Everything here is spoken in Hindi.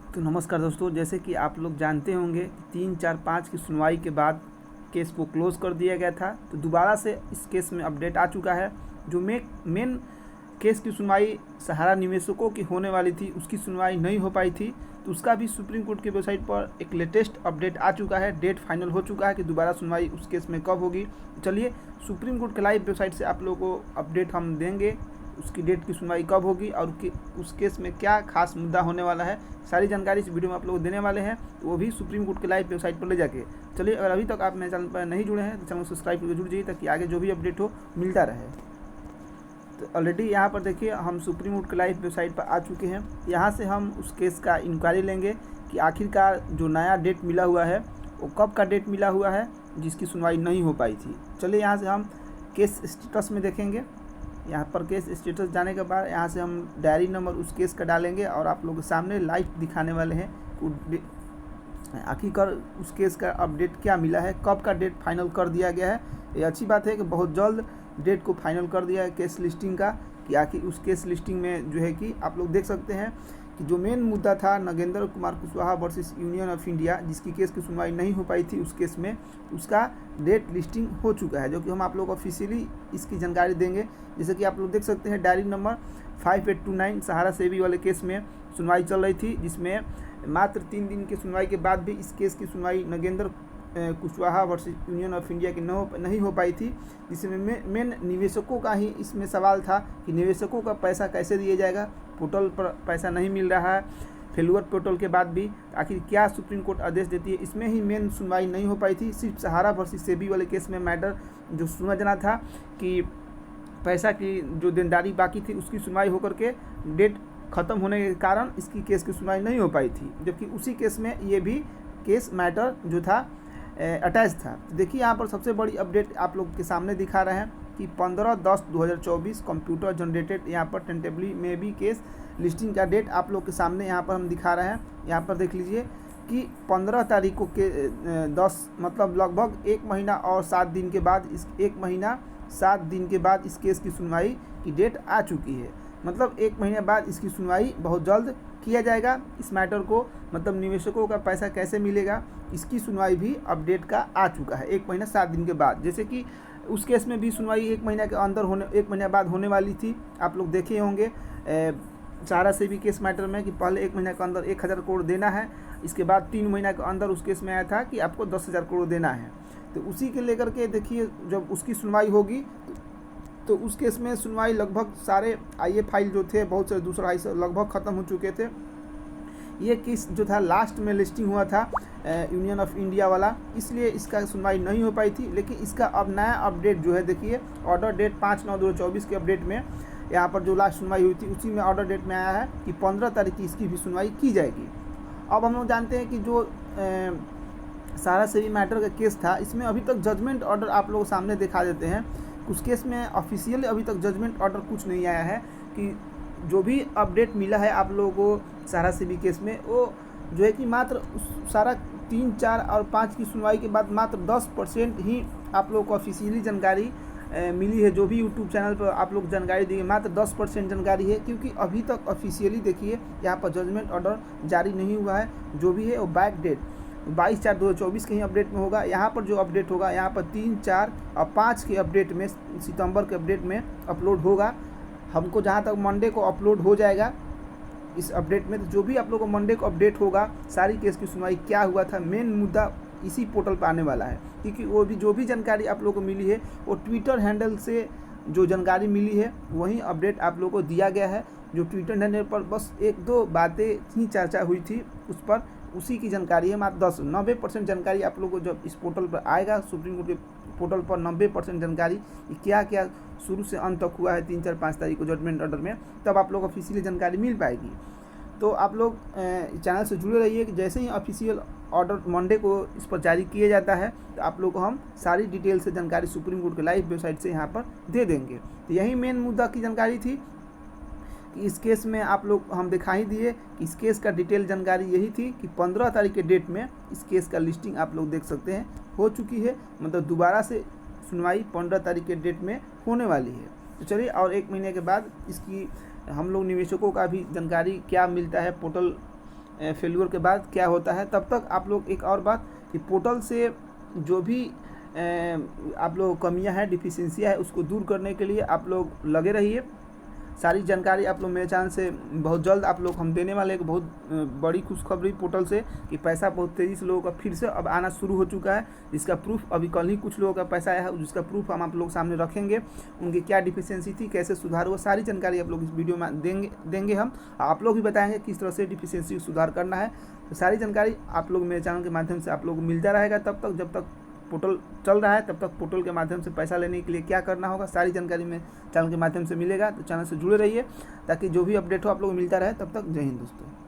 तो नमस्कार दोस्तों, जैसे कि आप लोग जानते होंगे 3, 4, 5 की सुनवाई के बाद केस को क्लोज़ कर दिया गया था। तो दोबारा से इस केस में अपडेट आ चुका है। जो मेन केस की सुनवाई सहारा निवेशकों की होने वाली थी, उसकी सुनवाई नहीं हो पाई थी। तो उसका भी सुप्रीम कोर्ट की वेबसाइट पर एक लेटेस्ट अपडेट आ चुका है। डेट फाइनल हो चुका है कि दोबारा सुनवाई उस केस में कब होगी। चलिए, सुप्रीम कोर्ट के लाइव वेबसाइट से आप लोगों को अपडेट हम देंगे, उसकी डेट की सुनवाई कब होगी और उस केस में क्या खास मुद्दा होने वाला है। सारी जानकारी इस वीडियो में आप लोग को देने वाले हैं, वो भी सुप्रीम कोर्ट के लाइव वेबसाइट पर ले जाके। चलिए, अगर अभी तक आप मेरे चैनल पर नहीं जुड़े हैं तो चैनल को सब्सक्राइब करके जुड़ जाइए ताकि आगे जो भी अपडेट हो मिलता रहे। तो ऑलरेडी यहाँ पर देखिए, हम सुप्रीम कोर्ट के लाइव वेबसाइट पर आ चुके हैं। यहाँ से हम उस केस का इंक्वायरी लेंगे कि आखिरकार जो नया डेट मिला हुआ है वो कब का डेट मिला हुआ है जिसकी सुनवाई नहीं हो पाई थी। चलिए, यहाँ से हम केस स्टेटस में देखेंगे। यहाँ पर केस स्टेटस जाने के बाद यहाँ से हम डायरी नंबर उस केस का डालेंगे और आप लोगों के सामने लाइव दिखाने वाले हैं आखिरकार उस केस का अपडेट क्या मिला है, कब का डेट फाइनल कर दिया गया है। ये अच्छी बात है कि बहुत जल्द डेट को फाइनल कर दिया है केस लिस्टिंग का, कि आखिर उस केस लिस्टिंग में जो है कि आप लोग देख सकते हैं कि जो मेन मुद्दा था Nagendra Kumar Kushwaha versus union of India, जिसकी केस की सुनवाई नहीं हो पाई थी, उस केस में उसका डेट लिस्टिंग हो चुका है, जो कि हम आप लोग को ऑफिशियली इसकी जानकारी देंगे। जैसे कि आप लोग देख सकते हैं डायरी नंबर 5829 सहारा सेबी वाले केस में सुनवाई चल रही थी, जिसमें मात्र 3 दिन की सुनवाई के बाद भी इस केस की सुनवाई Nagendra Kushwaha versus union of India की नहीं हो पाई थी, जिसमें मेन निवेशकों का ही इसमें सवाल था कि निवेशकों का पैसा कैसे दिया जाएगा। पोर्टल पर पैसा नहीं मिल रहा है, फेलुअर पोर्टल के बाद भी आखिर क्या सुप्रीम कोर्ट आदेश देती है, इसमें ही मेन सुनवाई नहीं हो पाई थी। सिर्फ सहारा वर्सेस सेबी वाले केस में मैटर जो समझना था कि पैसा की जो देनदारी बाकी थी उसकी सुनवाई होकर के डेट ख़त्म होने के कारण इसकी केस की सुनवाई नहीं हो पाई थी, जबकि उसी केस में ये भी केस मैटर जो था अटैच था। देखिए, यहाँ पर सबसे बड़ी अपडेट आप लोग के सामने दिखा रहे हैं कि 15/10/2024 कंप्यूटर जनरेटेड यहाँ पर टेंटेबली में भी केस लिस्टिंग का डेट आप लोग के सामने यहाँ पर हम दिखा रहे हैं। यहाँ पर देख लीजिए कि 15 तारीख को के 10 मतलब लगभग 1 महीना और 7 दिन के बाद इस 1 महीना 7 दिन के बाद इस केस की सुनवाई की डेट आ चुकी है। मतलब 1 महीने बाद इसकी सुनवाई बहुत जल्द किया जाएगा। इस मैटर को मतलब निवेशकों का पैसा कैसे मिलेगा, इसकी सुनवाई भी अपडेट का आ चुका है 1 महीना 7 दिन के बाद। जैसे कि उस केस में भी सुनवाई 1 महीने के अंदर 1 महीने बाद होने वाली थी। आप लोग देखे होंगे सहारा से भी केस मैटर में कि पहले 1 महीने के अंदर 1000 करोड़ देना है, इसके बाद 3 महीना के अंदर उस केस में आया था कि आपको 10,000 करोड़ देना है। तो उसी के लेकर के देखिए, जब उसकी सुनवाई होगी तो उस केस में सुनवाई लगभग सारे आईए फाइल जो थे बहुत से दूसरा लगभग ख़त्म हो चुके थे। ये केस जो था लास्ट में लिस्टिंग हुआ था यूनियन ऑफ इंडिया वाला, इसलिए इसका सुनवाई नहीं हो पाई थी। लेकिन इसका अब नया अपडेट जो है, देखिए ऑर्डर डेट 5/9/2024 के अपडेट में यहाँ पर जो लास्ट सुनवाई हुई थी उसी में ऑर्डर डेट में आया है कि 15 तारीख की इसकी भी सुनवाई की जाएगी। अब हम लोग जानते हैं कि जो सहारा सेबी मैटर का केस था, इसमें अभी तक जजमेंट ऑर्डर आप लोग सामने दिखा देते हैं। उस केस में ऑफिशियली अभी तक जजमेंट ऑर्डर कुछ नहीं आया है कि जो भी अपडेट मिला है आप लोगों को सहारा सेबी केस में, वो जो है कि मात्र सारा 3, 4 और 5 की सुनवाई के बाद मात्र 10% ही आप लोगों को ऑफिशियली जानकारी मिली है। जो भी यूट्यूब चैनल पर आप लोग जानकारी दिए, मात्र 10% जानकारी है, क्योंकि अभी तक ऑफिशियली देखिए यहाँ पर जजमेंट ऑर्डर जारी नहीं हुआ है। जो भी है वो बैक डेट 22/4/2024 के ही अपडेट में होगा। यहाँ पर जो अपडेट होगा, यहाँ पर 3, 4 और 5 के अपडेट में, सितंबर के अपडेट में अपलोड होगा। हमको जहाँ तक मंडे को अपलोड हो जाएगा इस अपडेट में, तो जो भी आप लोगों को मंडे को अपडेट होगा, सारी केस की सुनवाई क्या हुआ था, मेन मुद्दा इसी पोर्टल पर आने वाला है। क्योंकि वो भी जो भी जानकारी आप लोगों को मिली है वो ट्विटर हैंडल से जो जानकारी मिली है वही अपडेट आप लोगों को दिया गया है। जो ट्विटर हैंडल पर बस 1-2 बातें ही चर्चा हुई थी, उस पर उसी की जानकारी है। मात्र 90% जानकारी आप लोगों को जब इस पोर्टल पर आएगा, सुप्रीम कोर्ट के पोर्टल पर 90% जानकारी क्या क्या शुरू से अंत तक हुआ है 3, 4, 5 तारीख को जजमेंट ऑर्डर में, तब आप लोग ऑफिशियली जानकारी मिल पाएगी। तो आप लोग चैनल से जुड़े रहिए कि जैसे ही ऑफिशियल ऑर्डर मंडे को इस पर जारी किया जाता है तो आप लोग को हम सारी डिटेल से जानकारी सुप्रीम कोर्ट के लाइव वेबसाइट से यहाँ पर दे देंगे। तो यही मेन मुद्दा की जानकारी थी कि इस केस में आप लोग हम दिखा ही दिए कि इस केस का डिटेल जानकारी यही थी कि 15 तारीख के डेट में इस केस का लिस्टिंग आप लोग देख सकते हैं हो चुकी है। मतलब दोबारा से सुनवाई 15 तारीख के डेट में होने वाली है। तो चलिए, और 1 महीने के बाद इसकी हम लोग निवेशकों का भी जानकारी क्या मिलता है पोर्टल फेल्यूर के बाद क्या होता है। तब तक आप लोग एक और बात कि पोर्टल से जो भी आप लोग कमियां हैं, डिफिशियंसियाँ है, उसको दूर करने के लिए आप लोग लगे रहिए। सारी जानकारी आप लोग मेरे चैनल से बहुत जल्द आप लोग हम देने वाले एक बहुत बड़ी खुशखबरी पोर्टल से कि पैसा बहुत तेज़ी से लोगों का फिर से अब आना शुरू हो चुका है। जिसका प्रूफ अभी कल ही कुछ लोगों का पैसा आया है, जिसका प्रूफ हम आप लोग सामने रखेंगे। उनकी क्या डिफिशियंसी थी, कैसे सुधार हुआ, सारी जानकारी आप लोग इस वीडियो में देंगे हम। आप लोग भी बताएंगे किस तरह से डिफिशियंसी को सुधार करना है। तो सारी जानकारी आप लोग मेरे चैनल के माध्यम से आप लोग को मिलता रहेगा। तब तक जब तक पोर्टल चल रहा है तब तक पोर्टल के माध्यम से पैसा लेने के लिए क्या करना होगा, सारी जानकारी में चैनल के माध्यम से मिलेगा। तो चैनल से जुड़े रहिए ताकि जो भी अपडेट हो आप लोग को मिलता रहे। तब तक जय हिंद दोस्तों।